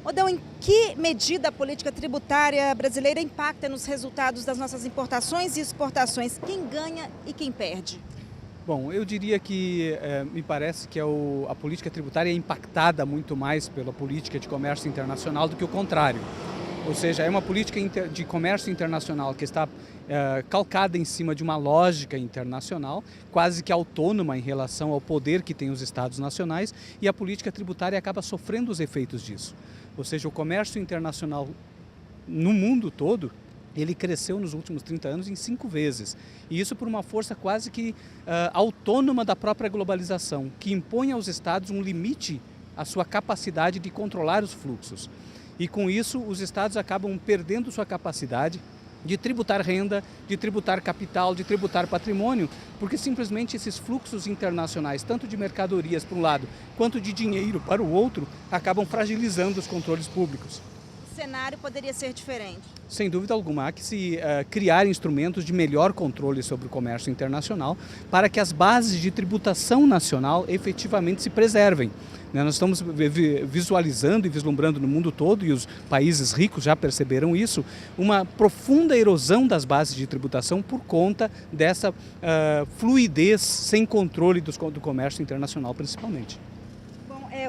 Odão, em que medida a política tributária brasileira impacta nos resultados das nossas importações e exportações? Quem ganha e quem perde? Bom, eu diria que me parece que a política tributária é impactada muito mais pela política de comércio internacional do que o contrário. Ou seja, é uma política de comércio internacional que está calcada em cima de uma lógica internacional, quase que autônoma em relação ao poder que têm os Estados nacionais, e a política tributária acaba sofrendo os efeitos disso. Ou seja, o comércio internacional no mundo todo, ele cresceu nos últimos 30 anos em 5 vezes. E isso por uma força quase que autônoma da própria globalização, que impõe aos Estados um limite à sua capacidade de controlar os fluxos. E com isso os Estados acabam perdendo sua capacidade de tributar renda, de tributar capital, de tributar patrimônio, porque simplesmente esses fluxos internacionais, tanto de mercadorias para um lado, quanto de dinheiro para o outro, acabam fragilizando os controles públicos. O cenário poderia ser diferente? Sem dúvida alguma, há que se criar instrumentos de melhor controle sobre o comércio internacional para que as bases de tributação nacional efetivamente se preservem. Nós estamos visualizando e vislumbrando no mundo todo, e os países ricos já perceberam isso, uma profunda erosão das bases de tributação por conta dessa fluidez sem controle do comércio internacional, principalmente.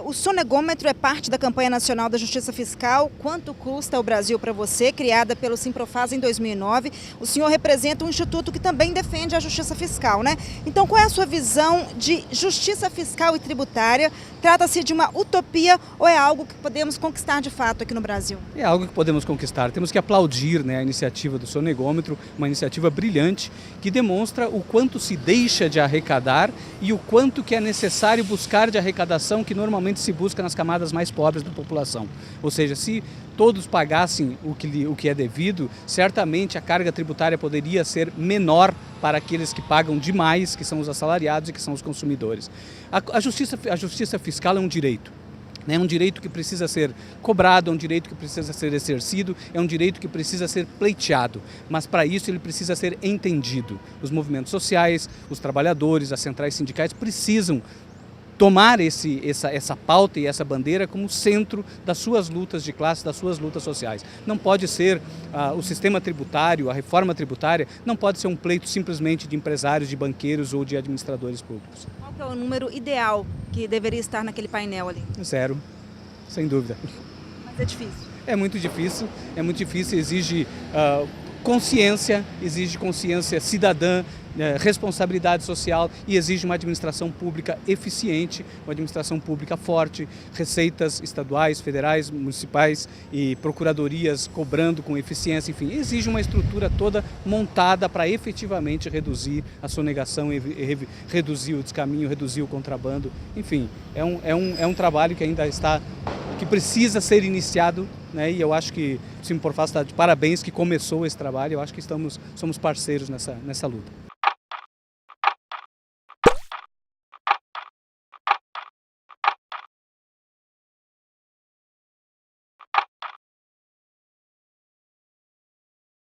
O sonegômetro é parte da campanha nacional da Justiça Fiscal. Quanto custa o Brasil para você, criada pelo Simprofaz em 2009? O senhor representa um instituto que também defende a Justiça Fiscal, né? Então, qual é a sua visão de justiça fiscal e tributária? Trata-se de uma utopia ou é algo que podemos conquistar de fato aqui no Brasil? É algo que podemos conquistar. Temos que aplaudir, né, a iniciativa do sonegômetro, uma iniciativa brilhante que demonstra o quanto se deixa de arrecadar e o quanto que é necessário buscar de arrecadação que normalmente se busca nas camadas mais pobres da população. Ou seja, se todos pagassem o que é devido, certamente a carga tributária poderia ser menor para aqueles que pagam demais, que são os assalariados e que são os consumidores. A justiça fiscal é um direito. É um direito que precisa ser cobrado, é um direito que precisa ser exercido, é um direito que precisa ser pleiteado, mas para isso ele precisa ser entendido. Os movimentos sociais, os trabalhadores, as centrais sindicais precisam tomar essa pauta e essa bandeira como centro das suas lutas de classe, das suas lutas sociais. Não pode ser o sistema tributário, a reforma tributária, não pode ser um pleito simplesmente de empresários, de banqueiros ou de administradores públicos. Qual que é o número ideal que deveria estar naquele painel ali? 0, sem dúvida. Mas é difícil. É muito difícil, exige consciência cidadã, responsabilidade social e exige uma administração pública eficiente, uma administração pública forte, receitas estaduais, federais, municipais e procuradorias cobrando com eficiência, enfim, exige uma estrutura toda montada para efetivamente reduzir a sonegação, reduzir o descaminho, reduzir o contrabando, enfim, é um trabalho que ainda que precisa ser iniciado, né? E eu acho que o Simprofaz está de parabéns que começou esse trabalho, eu acho que somos parceiros nessa luta.